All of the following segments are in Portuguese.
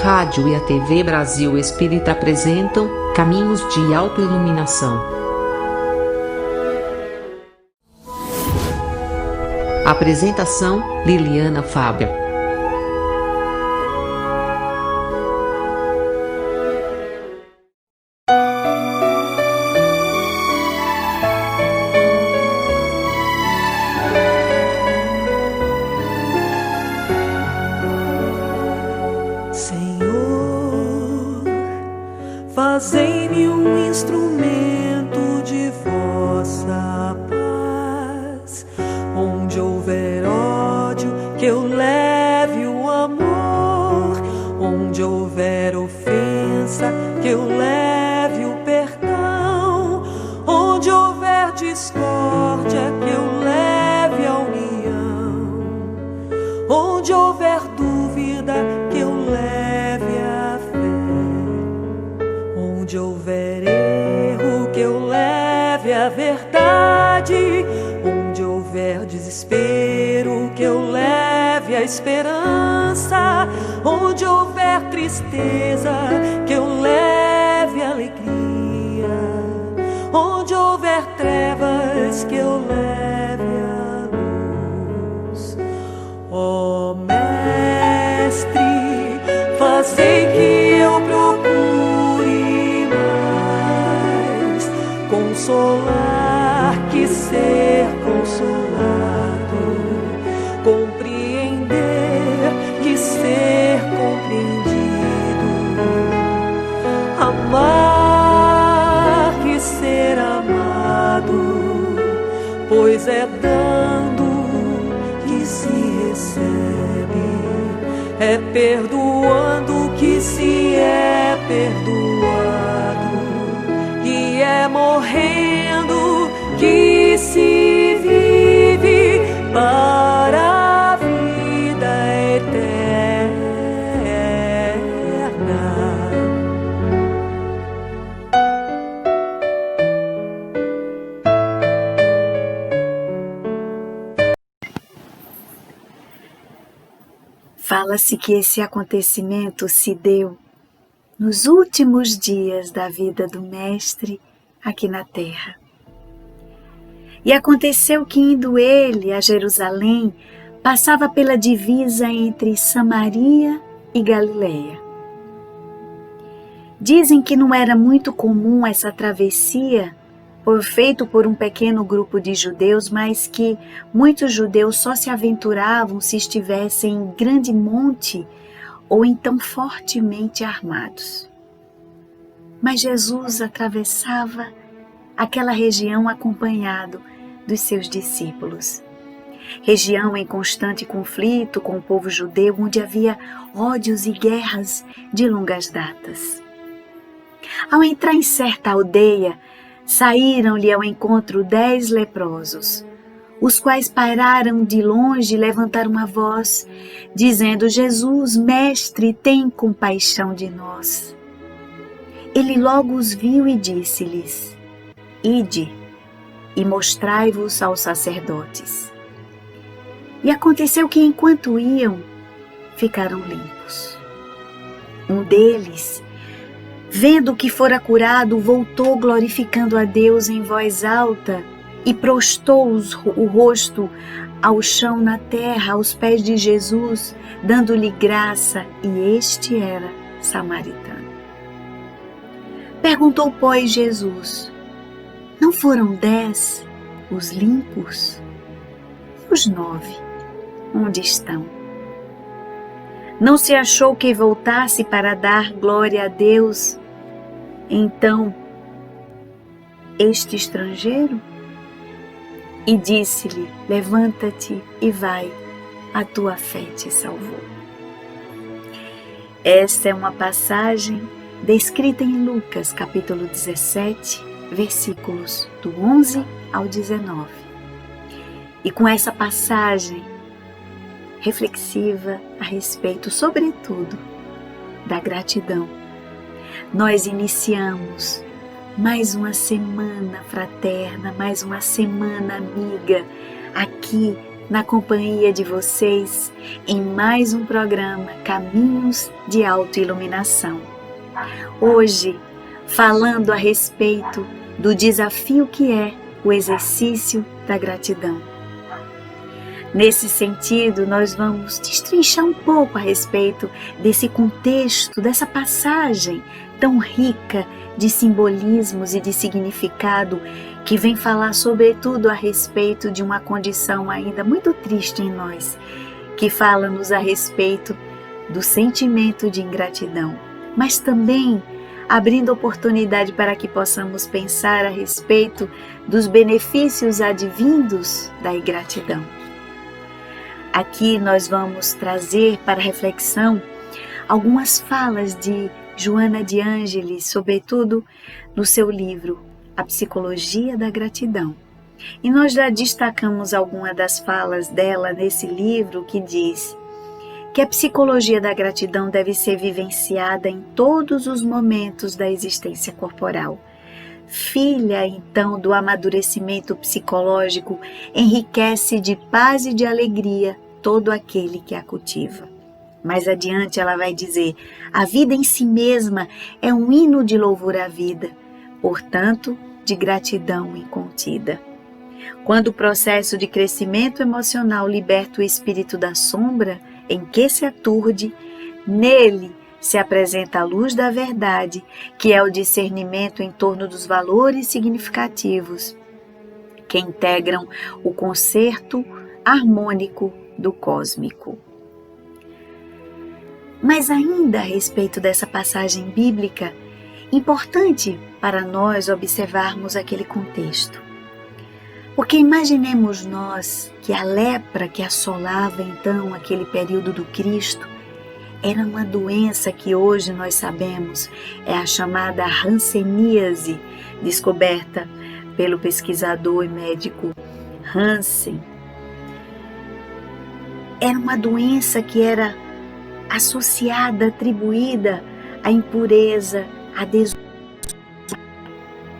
rádio e a TV Brasil Espírita apresentam Caminhos de Autoiluminação. Apresentação: Liliana Fábio. Fazei-me um instrumento de vossa paz. Onde houver ódio, que eu leve o amor. Onde houver ofensa, que eu leve o perdão. Onde houver discórdia, que eu leve a união. Onde houver dúvida, que eu leve a fé. Onde houver erro, que eu leve a verdade. Onde houver desespero, que eu leve a esperança. Onde houver tristeza, que eu leve a alegria. Onde houver trevas, que eu leve a luz. Ó Mestre, fazei que eu procure mais consolar que ser consolado, compreender que ser compreendido, amar que ser amado, pois é dando que se recebe, é perdoando que se é perdoado, e é morrendo que se vive para a vida eterna. Fala-se que esse acontecimento se deu nos últimos dias da vida do Mestre aqui na Terra. E aconteceu que, indo ele a Jerusalém, passava pela divisa entre Samaria e Galileia. Dizem que não era muito comum essa travessia feito por um pequeno grupo de judeus, mas que muitos judeus só se aventuravam se estivessem em grande monte ou então fortemente armados. Mas Jesus atravessava aquela região acompanhado dos seus discípulos. Região em constante conflito com o povo judeu, onde havia ódios e guerras de longas datas. Ao entrar em certa aldeia, saíram-lhe ao encontro 10 leprosos, os quais pararam de longe e levantaram a voz, dizendo: Jesus, Mestre, tem compaixão de nós. Ele logo os viu e disse-lhes: Ide e mostrai-vos aos sacerdotes. E aconteceu que, enquanto iam, ficaram limpos. Um deles, vendo que fora curado, voltou glorificando a Deus em voz alta e prostou o rosto ao chão na terra, aos pés de Jesus, dando-lhe graça, e este era samaritano. Perguntou, pois, Jesus: Não foram 10 os limpos? E os 9, onde estão? Não se achou que voltasse para dar glória a Deus, então, este estrangeiro? E disse-lhe: Levanta-te e vai, a tua fé te salvou. Esta é uma passagem descrita em Lucas, capítulo 17, versículos do 11 ao 19. E com essa passagem reflexiva a respeito, sobretudo, da gratidão, nós iniciamos mais uma semana fraterna, mais uma semana amiga aqui na companhia de vocês em mais um programa Caminhos de Autoiluminação. Hoje, falando a respeito do desafio que é o exercício da gratidão. Nesse sentido, nós vamos destrinchar um pouco a respeito desse contexto, dessa passagem tão rica de simbolismos e de significado que vem falar sobretudo a respeito de uma condição ainda muito triste em nós, que fala-nos a respeito do sentimento de ingratidão, mas também abrindo oportunidade para que possamos pensar a respeito dos benefícios advindos da ingratidão. Aqui nós vamos trazer para reflexão algumas falas de Joana de Ângelis, sobretudo no seu livro A Psicologia da Gratidão. E nós já destacamos alguma das falas dela nesse livro, que diz que a psicologia da gratidão deve ser vivenciada em todos os momentos da existência corporal. Filha, então, do amadurecimento psicológico, enriquece de paz e de alegria todo aquele que a cultiva. Mais adiante ela vai dizer: a vida em si mesma é um hino de louvor à vida, portanto, de gratidão incontida. Quando o processo de crescimento emocional liberta o espírito da sombra em que se aturde, nele se apresenta a luz da verdade, que é o discernimento em torno dos valores significativos que integram o concerto harmônico do cósmico. Mas ainda a respeito dessa passagem bíblica, importante para nós observarmos aquele contexto. Porque imaginemos nós que a lepra que assolava então aquele período do Cristo era uma doença que hoje nós sabemos é a chamada hanseníase, descoberta pelo pesquisador e médico Hansen. Era uma doença que era associada, atribuída à impureza,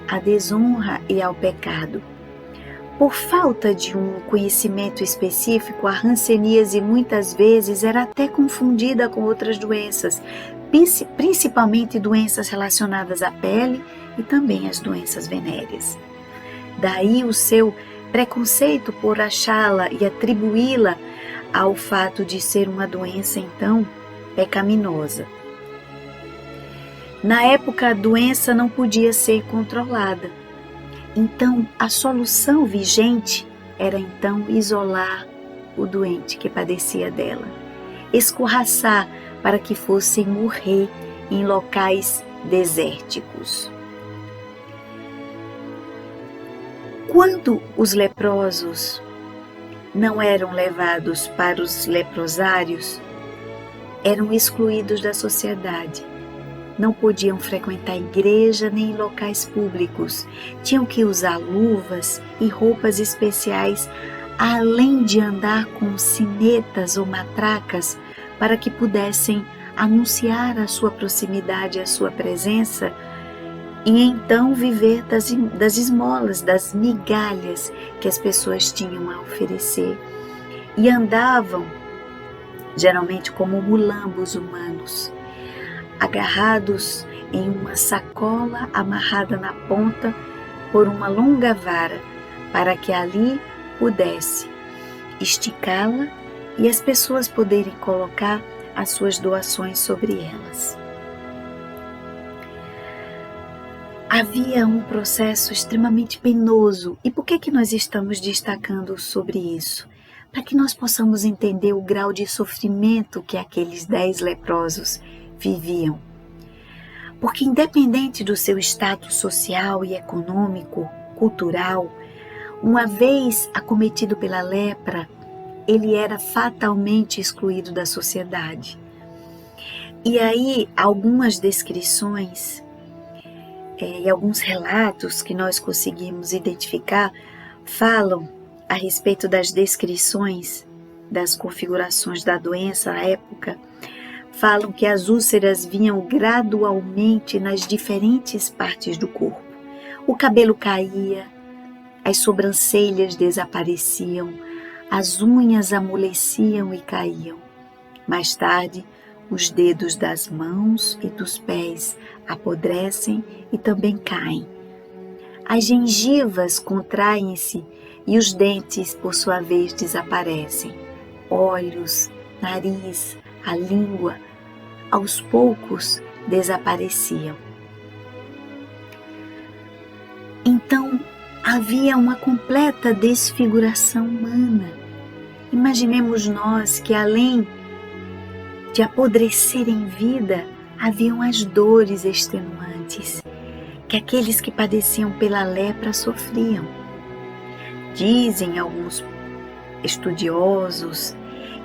à desonra e ao pecado. Por falta de um conhecimento específico, a hanseníase muitas vezes era até confundida com outras doenças, principalmente doenças relacionadas à pele e também as doenças venéreas. Daí o seu preconceito por achá-la e atribuí-la ao fato de ser uma doença, então, pecaminosa. Na época, a doença não podia ser controlada. Então, a solução vigente era, então, isolar o doente que padecia dela, escorraçar para que fossem morrer em locais desérticos. Quando os leprosos não eram levados para os leprosários, eram excluídos da sociedade. Não podiam frequentar a igreja nem locais públicos. Tinham que usar luvas e roupas especiais, além de andar com sinetas ou matracas para que pudessem anunciar a sua proximidade, a sua presença, e então viver das esmolas, das migalhas que as pessoas tinham a oferecer. E andavam, geralmente como mulambos humanos, agarrados em uma sacola amarrada na ponta por uma longa vara, para que ali pudesse esticá-la e as pessoas poderem colocar as suas doações sobre elas. Havia um processo extremamente penoso. E por que nós estamos destacando sobre isso? Para que nós possamos entender o grau de sofrimento que aqueles 10 leprosos viviam. Porque independente do seu status social e econômico, cultural, uma vez acometido pela lepra, ele era fatalmente excluído da sociedade. E aí, algumas descrições e alguns relatos que nós conseguimos identificar falam a respeito das descrições das configurações da doença à época. Falam que as úlceras vinham gradualmente nas diferentes partes do corpo. O cabelo caía, as sobrancelhas desapareciam, as unhas amoleciam e caíam. Mais tarde, os dedos das mãos e dos pés apodrecem e também caem. As gengivas contraem-se e os dentes, por sua vez, desaparecem. Olhos, nariz, a língua, aos poucos desapareciam. Então, havia uma completa desfiguração humana. Imaginemos nós que, além de apodrecer em vida, haviam as dores extenuantes que aqueles que padeciam pela lepra sofriam. Dizem alguns estudiosos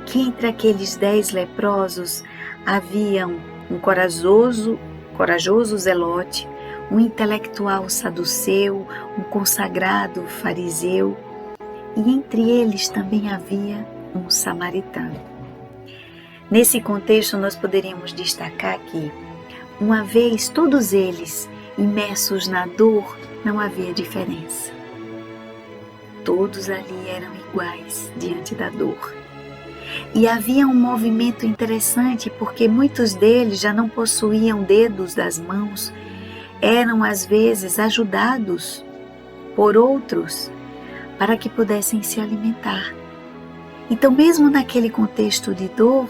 que entre aqueles 10 leprosos haviam um corajoso zelote, um intelectual saduceu, um consagrado fariseu, e entre eles também havia um samaritano. Nesse contexto, nós poderíamos destacar que, uma vez todos eles imersos na dor, não havia diferença. Todos ali eram iguais diante da dor. E havia um movimento interessante, porque muitos deles já não possuíam dedos das mãos, eram às vezes ajudados por outros para que pudessem se alimentar. Então, mesmo naquele contexto de dor,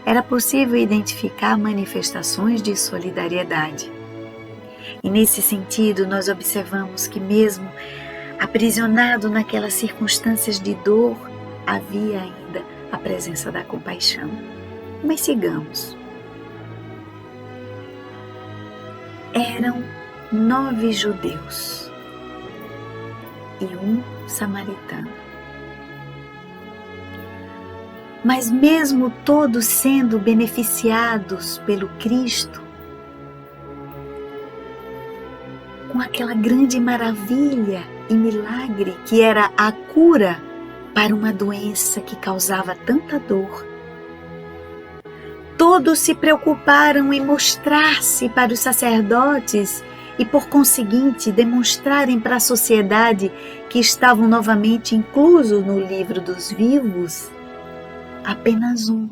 era possível identificar manifestações de solidariedade. E nesse sentido, nós observamos que mesmo aprisionado naquelas circunstâncias de dor, havia ainda a presença da compaixão. Mas sigamos. Eram 9 judeus e um samaritano. Mas mesmo todos sendo beneficiados pelo Cristo, com aquela grande maravilha e milagre que era a cura para uma doença que causava tanta dor, todos se preocuparam em mostrar-se para os sacerdotes e, por conseguinte, demonstrarem para a sociedade que estavam novamente inclusos no livro dos vivos. Apenas um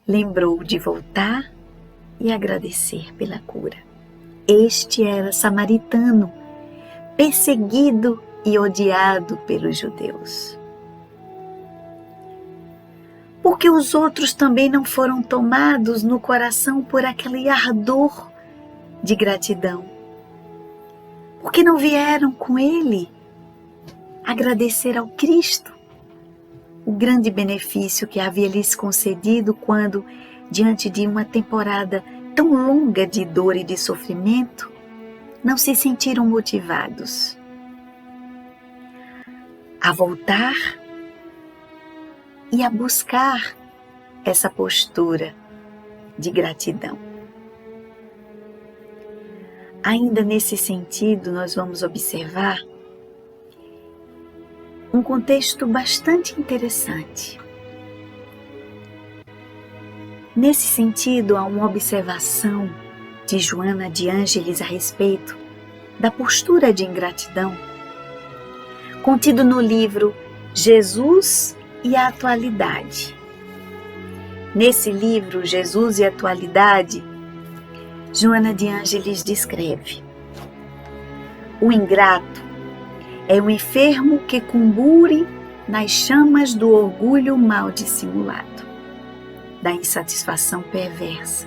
lembrou de voltar e agradecer pela cura. Este era samaritano, perseguido e odiado pelos judeus. Porque os outros também não foram tomados no coração por aquele ardor de gratidão? Porque não vieram com ele agradecer ao Cristo o grande benefício que havia lhes concedido quando, diante de uma temporada tão longa de dor e de sofrimento, não se sentiram motivados a voltar e a buscar essa postura de gratidão. Ainda nesse sentido, nós vamos observar um contexto bastante interessante. Nesse sentido, há uma observação de Joana de Ângeles a respeito da postura de ingratidão, contido no livro Jesus e a Atualidade. Nesse livro, Jesus e a Atualidade, Joana de Ângeles descreve: o ingrato é um enfermo que cumbure nas chamas do orgulho mal dissimulado, da insatisfação perversa.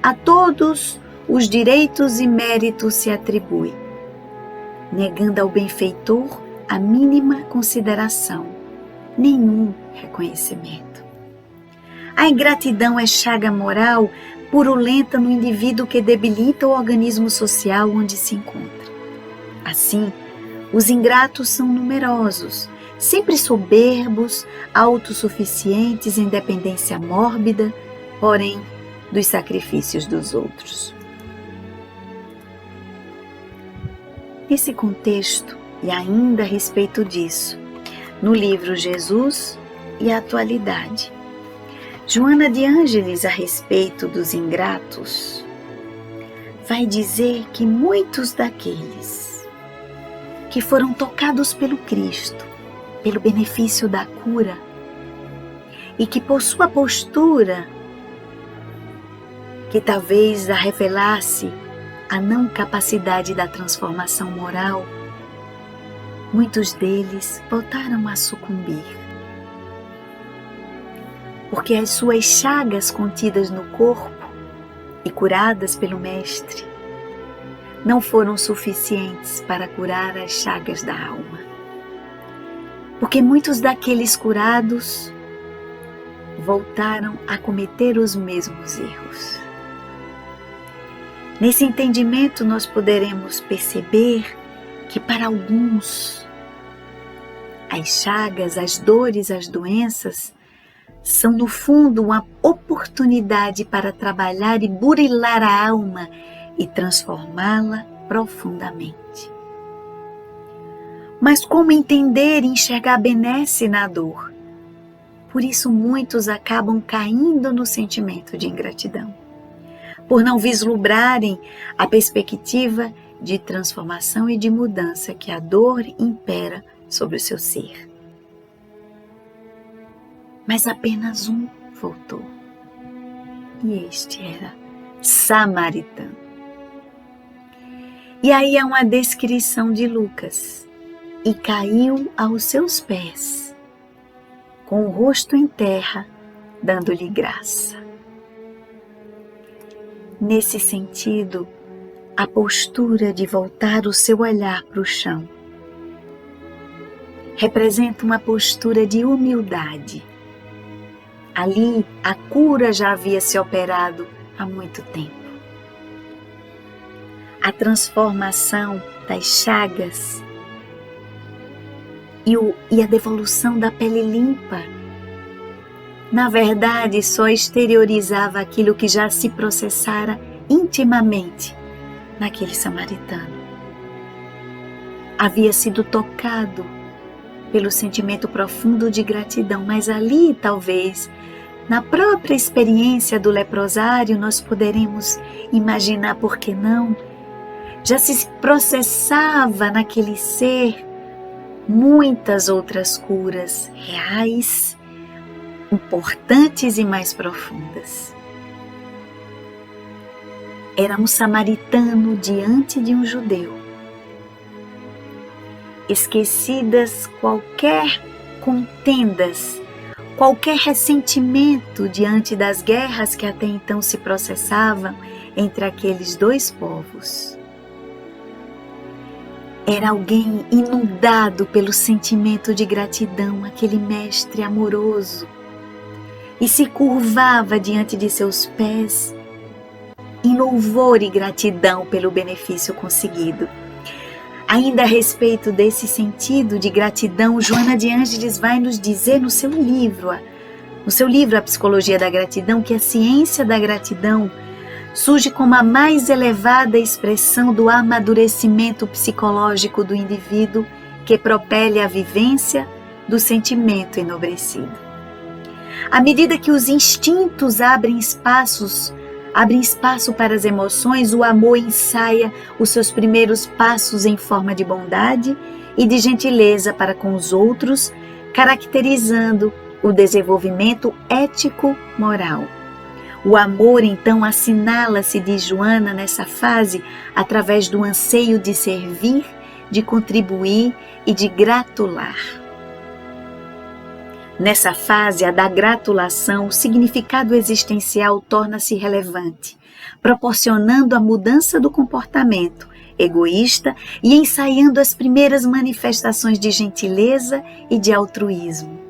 A todos os direitos e méritos se atribui, negando ao benfeitor a mínima consideração, nenhum reconhecimento. A ingratidão é chaga moral purulenta no indivíduo que debilita o organismo social onde se encontra. Assim, os ingratos são numerosos, sempre soberbos, autossuficientes em dependência mórbida, porém, dos sacrifícios dos outros. Nesse contexto, e ainda a respeito disso, no livro Jesus e a Atualidade, Joana de Ângeles, a respeito dos ingratos, vai dizer que muitos daqueles que foram tocados pelo Cristo pelo benefício da cura, e que por sua postura, que talvez a revelasse a não capacidade da transformação moral, muitos deles voltaram a sucumbir. Porque as suas chagas contidas no corpo e curadas pelo Mestre não foram suficientes para curar as chagas da alma. Porque muitos daqueles curados voltaram a cometer os mesmos erros. Nesse entendimento, nós poderemos perceber que para alguns, as chagas, as dores, as doenças são no fundo uma oportunidade para trabalhar e burilar a alma e transformá-la profundamente. Mas como entender e enxergar a benesse na dor? Por isso muitos acabam caindo no sentimento de ingratidão, por não vislumbrarem a perspectiva de transformação e de mudança que a dor impera sobre o seu ser. Mas apenas um voltou, e este era samaritano. E aí há uma descrição de Lucas: e caiu aos seus pés, com o rosto em terra, dando-lhe graça. Nesse sentido, a postura de voltar o seu olhar para o chão representa uma postura de humildade. Ali a cura já havia se operado há muito tempo. A transformação das chagas e a devolução da pele limpa, na verdade, só exteriorizava aquilo que já se processara intimamente naquele samaritano. Havia sido tocado pelo sentimento profundo de gratidão, mas ali, talvez, na própria experiência do leprosário, nós poderemos imaginar, por que não, já se processava naquele ser muitas outras curas reais, importantes e mais profundas. Era um samaritano diante de um judeu. Esquecidas qualquer contendas, qualquer ressentimento diante das guerras que até então se processavam entre aqueles dois povos. Era alguém inundado pelo sentimento de gratidão, aquele mestre amoroso, e se curvava diante de seus pés em louvor e gratidão pelo benefício conseguido. Ainda a respeito desse sentido de gratidão, Joana de Ângeles vai nos dizer no seu livro A Psicologia da Gratidão, que a ciência da gratidão surge como a mais elevada expressão do amadurecimento psicológico do indivíduo que propele a vivência do sentimento enobrecido. À medida que os instintos abrem espaço para as emoções, o amor ensaia os seus primeiros passos em forma de bondade e de gentileza para com os outros, caracterizando o desenvolvimento ético-moral. O amor, então, assinala-se, diz Joana, nessa fase, através do anseio de servir, de contribuir e de gratular. Nessa fase, a da gratulação, o significado existencial torna-se relevante, proporcionando a mudança do comportamento egoísta e ensaiando as primeiras manifestações de gentileza e de altruísmo.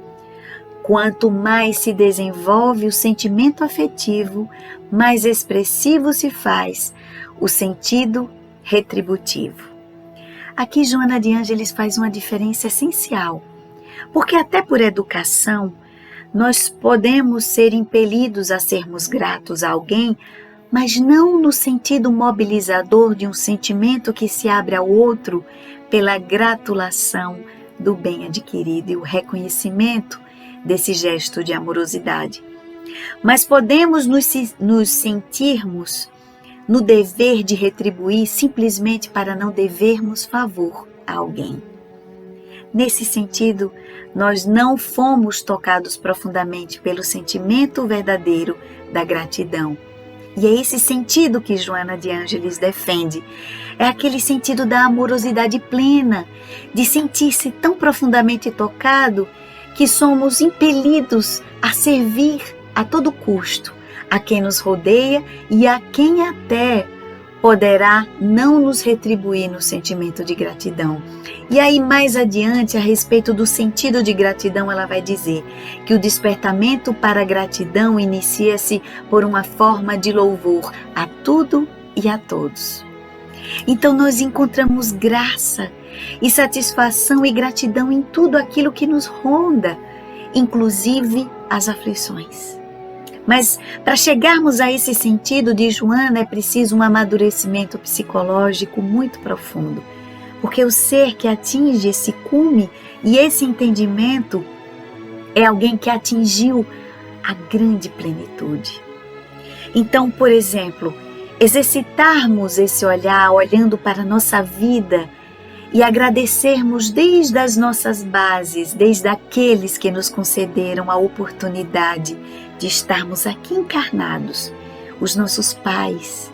Quanto mais se desenvolve o sentimento afetivo, mais expressivo se faz o sentido retributivo. Aqui Joana de Ângeles faz uma diferença essencial, porque até por educação nós podemos ser impelidos a sermos gratos a alguém, mas não no sentido mobilizador de um sentimento que se abre ao outro pela gratulação do bem adquirido e o reconhecimento desse gesto de amorosidade. Mas podemos nos sentirmos no dever de retribuir simplesmente para não devermos favor a alguém. Nesse sentido, nós não fomos tocados profundamente pelo sentimento verdadeiro da gratidão. E é esse sentido que Joana de Ângeles defende. É aquele sentido da amorosidade plena, de sentir-se tão profundamente tocado que somos impelidos a servir a todo custo a quem nos rodeia e a quem até poderá não nos retribuir no sentimento de gratidão. E aí mais adiante, a respeito do sentido de gratidão, ela vai dizer que o despertamento para a gratidão inicia-se por uma forma de louvor a tudo e a todos. Então nós encontramos graça e satisfação e gratidão em tudo aquilo que nos ronda, inclusive as aflições. Mas para chegarmos a esse sentido de Joana é preciso um amadurecimento psicológico muito profundo, porque o ser que atinge esse cume e esse entendimento é alguém que atingiu a grande plenitude. Então, por exemplo, exercitarmos esse olhar olhando para a nossa vida e agradecermos desde as nossas bases, desde aqueles que nos concederam a oportunidade de estarmos aqui encarnados, os nossos pais,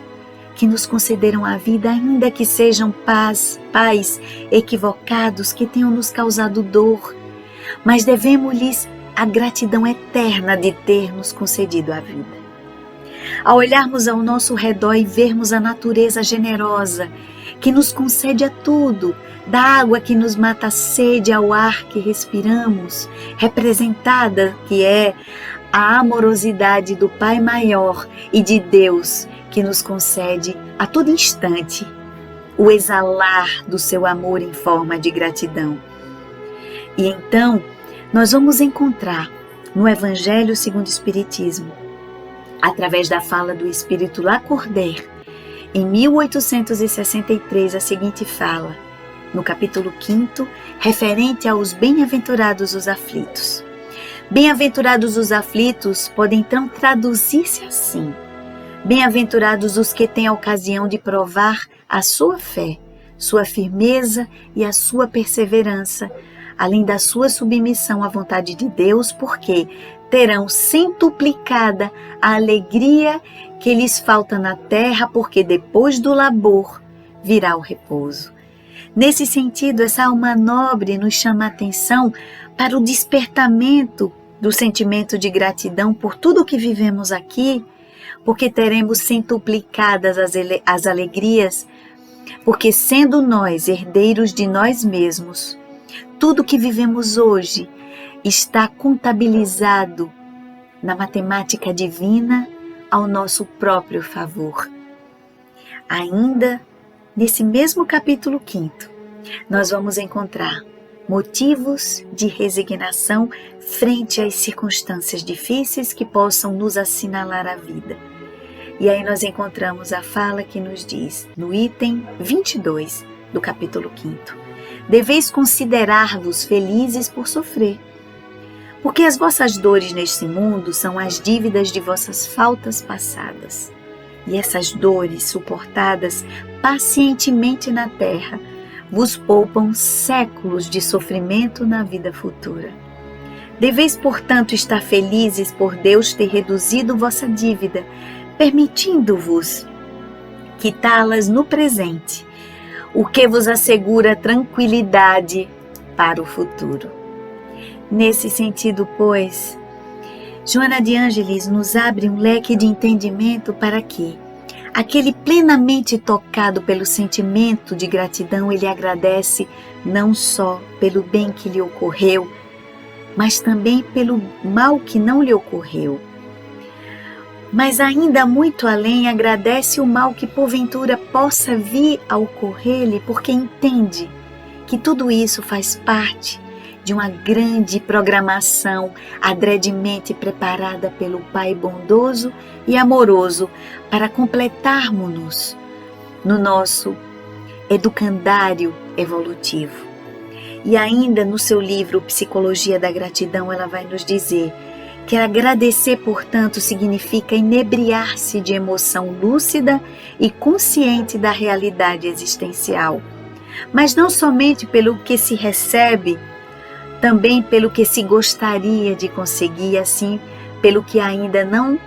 que nos concederam a vida, ainda que sejam pais equivocados, que tenham nos causado dor, mas devemos-lhes a gratidão eterna de ter nos concedido a vida. Ao olharmos ao nosso redor e vermos a natureza generosa, que nos concede a tudo, da água que nos mata a sede ao ar que respiramos, representada que é a amorosidade do Pai Maior e de Deus, que nos concede a todo instante o exalar do seu amor em forma de gratidão. E então, nós vamos encontrar no Evangelho segundo o Espiritismo, através da fala do Espírito Lacordaire, em 1863, a seguinte fala, no capítulo 5º, referente aos bem-aventurados os aflitos. Bem-aventurados os aflitos podem então traduzir-se assim: bem-aventurados os que têm a ocasião de provar a sua fé, sua firmeza e a sua perseverança, além da sua submissão à vontade de Deus, porque terão centuplicada a alegria que lhes falta na terra, porque depois do labor virá o repouso. Nesse sentido, essa alma nobre nos chama a atenção para o despertamento do sentimento de gratidão por tudo o que vivemos aqui, porque teremos centuplicadas as alegrias, porque sendo nós herdeiros de nós mesmos, tudo que vivemos hoje está contabilizado na matemática divina ao nosso próprio favor. Ainda nesse mesmo capítulo 5º, nós vamos encontrar motivos de resignação frente às circunstâncias difíceis que possam nos assinalar a vida. E aí nós encontramos a fala que nos diz, no item 22 do capítulo 5º, deveis considerar-vos felizes por sofrer, porque as vossas dores neste mundo são as dívidas de vossas faltas passadas. E essas dores suportadas pacientemente na terra vos poupam séculos de sofrimento na vida futura. Deveis, portanto, estar felizes por Deus ter reduzido vossa dívida, permitindo-vos quitá-las no presente, o que vos assegura tranquilidade para o futuro. Nesse sentido, pois, Joana de Ângeles nos abre um leque de entendimento para que aquele plenamente tocado pelo sentimento de gratidão, ele agradece não só pelo bem que lhe ocorreu, mas também pelo mal que não lhe ocorreu. Mas ainda muito além, agradece o mal que porventura possa vir a ocorrer-lhe, porque entende que tudo isso faz parte de uma grande programação adredemente preparada pelo Pai bondoso e amoroso para completarmos-nos no nosso educandário evolutivo. E ainda no seu livro Psicologia da Gratidão, ela vai nos dizer que agradecer, portanto, significa inebriar-se de emoção lúcida e consciente da realidade existencial, mas não somente pelo que se recebe também pelo que se gostaria de conseguir, e assim pelo que ainda não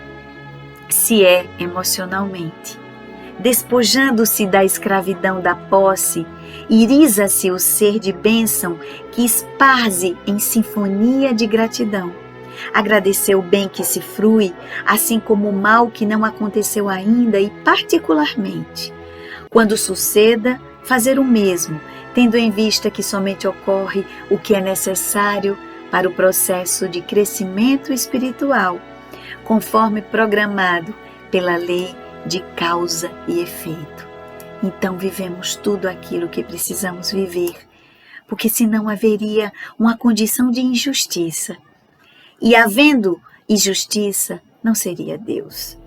se é emocionalmente. Despojando-se da escravidão da posse, iriza-se o ser de bênção que esparze em sinfonia de gratidão. Agradecer o bem que se frui, assim como o mal que não aconteceu ainda e particularmente. Quando suceda, fazer o mesmo, tendo em vista que somente ocorre o que é necessário para o processo de crescimento espiritual, conforme programado pela lei de causa e efeito. Então vivemos tudo aquilo que precisamos viver, porque senão haveria uma condição de injustiça. E havendo injustiça, não seria Deus.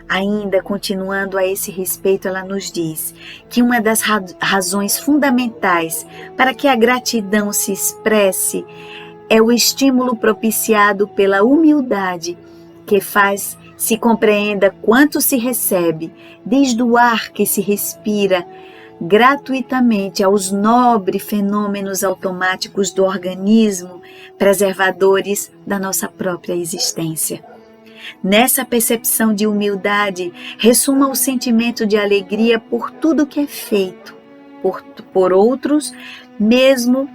Ainda continuando a esse respeito, ela nos diz que uma das razões fundamentais para que a gratidão se expresse é o estímulo propiciado pela humildade, que faz se compreenda quanto se recebe, desde o ar que se respira gratuitamente aos nobres fenômenos automáticos do organismo, preservadores da nossa própria existência. Nessa percepção de humildade, ressuma o sentimento de alegria por tudo que é feito, por outros, mesmo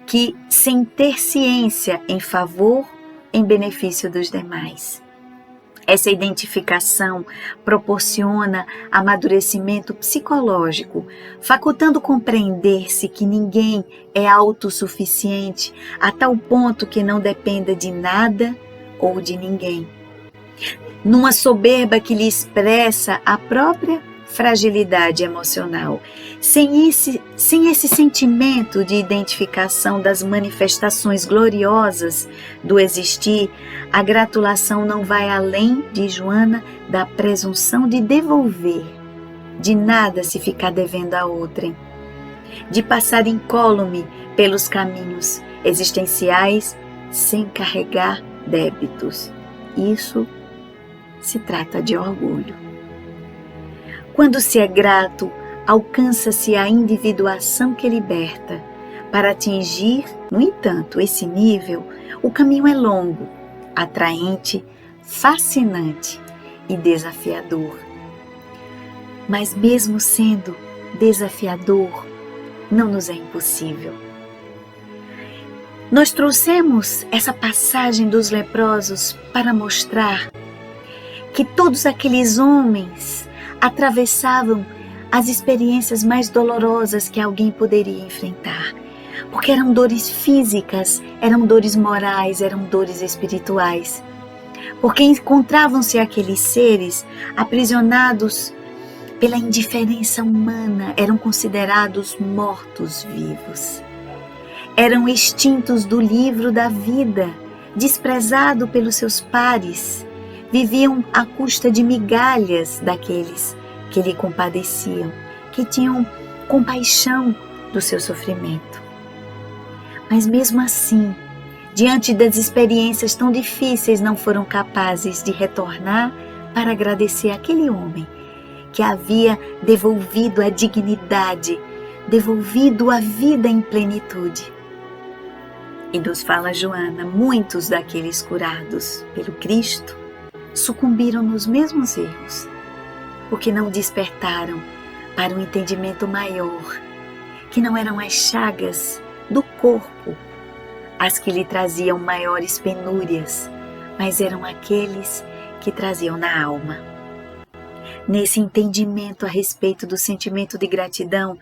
que sem ter ciência em favor, em benefício dos demais. Essa identificação proporciona amadurecimento psicológico, facultando compreender-se que ninguém é autossuficiente a tal ponto que não dependa de nada ou de ninguém. Numa soberba que lhe expressa a própria fragilidade emocional. Sem esse sentimento de identificação das manifestações gloriosas do existir, a gratulação não vai além, diz Joana, da presunção de devolver, de nada se ficar devendo a outrem, de passar incólume pelos caminhos existenciais sem carregar débitos. Isso se trata de orgulho. Quando se é grato, alcança-se a individuação que liberta. Para atingir, no entanto, esse nível, o caminho é longo, atraente, fascinante e desafiador. Mas mesmo sendo desafiador, não nos é impossível. Nós trouxemos essa passagem dos leprosos para mostrar que todos aqueles homens atravessavam as experiências mais dolorosas que alguém poderia enfrentar, porque eram dores físicas, eram dores morais, eram dores espirituais, porque encontravam-se aqueles seres aprisionados pela indiferença humana, eram considerados mortos-vivos, eram extintos do livro da vida, desprezados pelos seus pares, viviam à custa de migalhas daqueles que lhe compadeciam, que tinham compaixão do seu sofrimento. Mas mesmo assim, diante das experiências tão difíceis, não foram capazes de retornar para agradecer aquele homem que havia devolvido a dignidade, devolvido a vida em plenitude. E nos fala Joana, muitos daqueles curados pelo Cristo sucumbiram nos mesmos erros, porque não despertaram para um entendimento maior, que não eram as chagas do corpo as que lhe traziam maiores penúrias, mas eram aqueles que traziam na alma. Nesse entendimento a respeito do sentimento de gratidão,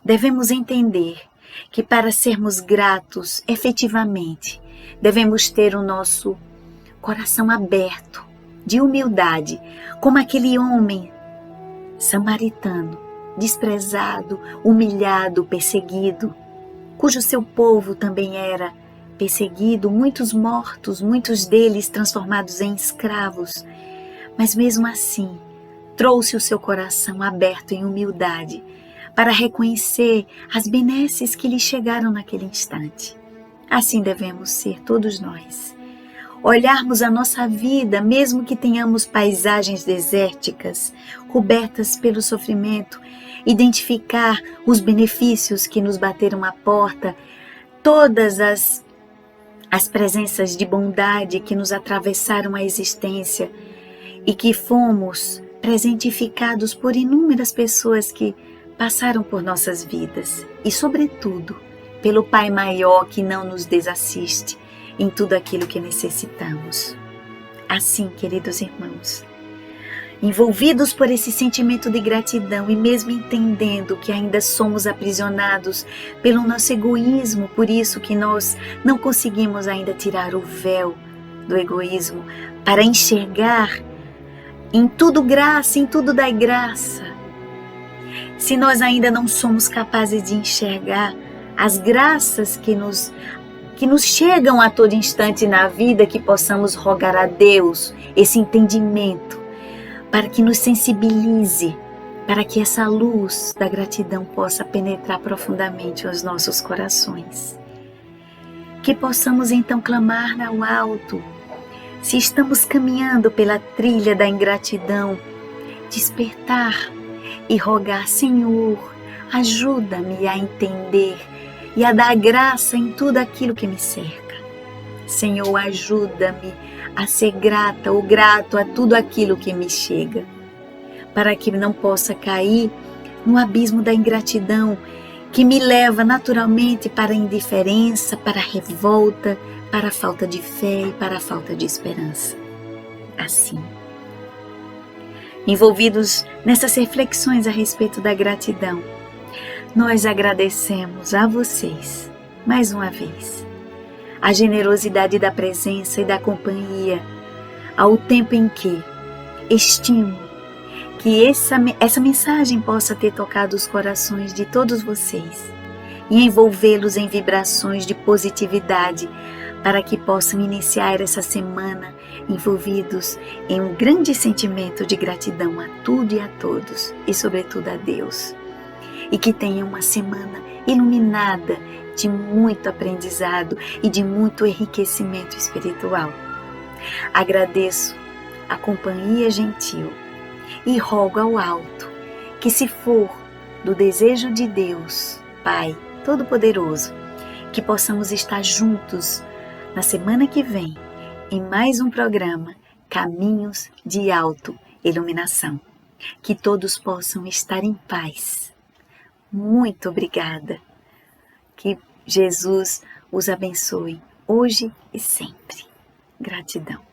devemos entender que para sermos gratos efetivamente, devemos ter o nosso coração aberto, de humildade, como aquele homem samaritano, desprezado, humilhado, perseguido, cujo seu povo também era perseguido, muitos mortos, muitos deles transformados em escravos, mas mesmo assim trouxe o seu coração aberto em humildade para reconhecer as benesses que lhe chegaram naquele instante. Assim devemos ser todos nós. Olharmos a nossa vida, mesmo que tenhamos paisagens desérticas, cobertas pelo sofrimento, identificar os benefícios que nos bateram à porta, todas as as presenças de bondade que nos atravessaram a existência e que fomos presentificados por inúmeras pessoas que passaram por nossas vidas e, sobretudo, pelo Pai Maior que não nos desassiste em tudo aquilo que necessitamos. Assim, queridos irmãos, envolvidos por esse sentimento de gratidão e mesmo entendendo que ainda somos aprisionados pelo nosso egoísmo, por isso que nós não conseguimos ainda tirar o véu do egoísmo para enxergar em tudo graça, em tudo dai graça. Se nós ainda não somos capazes de enxergar as graças que nos chegam a todo instante na vida, que possamos rogar a Deus esse entendimento, para que nos sensibilize, para que essa luz da gratidão possa penetrar profundamente os nossos corações. Que possamos então clamar ao alto, se estamos caminhando pela trilha da ingratidão, despertar e rogar: Senhor, ajuda-me a entender e a dar graça em tudo aquilo que me cerca. Senhor, ajuda-me a ser grata ou grato a tudo aquilo que me chega, para que não possa cair no abismo da ingratidão, que me leva naturalmente para a indiferença, para a revolta, para a falta de fé e para a falta de esperança. Assim, envolvidos nessas reflexões a respeito da gratidão, nós agradecemos a vocês, mais uma vez, a generosidade da presença e da companhia, ao tempo em que estimo que essa mensagem possa ter tocado os corações de todos vocês e envolvê-los em vibrações de positividade, para que possam iniciar essa semana envolvidos em um grande sentimento de gratidão a tudo e a todos, e sobretudo a Deus. E que tenham uma semana iluminada de muito aprendizado e de muito enriquecimento espiritual. Agradeço a companhia gentil e rogo ao alto que, se for do desejo de Deus, Pai Todo-Poderoso, que possamos estar juntos na semana que vem em mais um programa Caminhos de Autoiluminação. Que todos possam estar em paz. Muito obrigada. Que Jesus os abençoe hoje e sempre. Gratidão.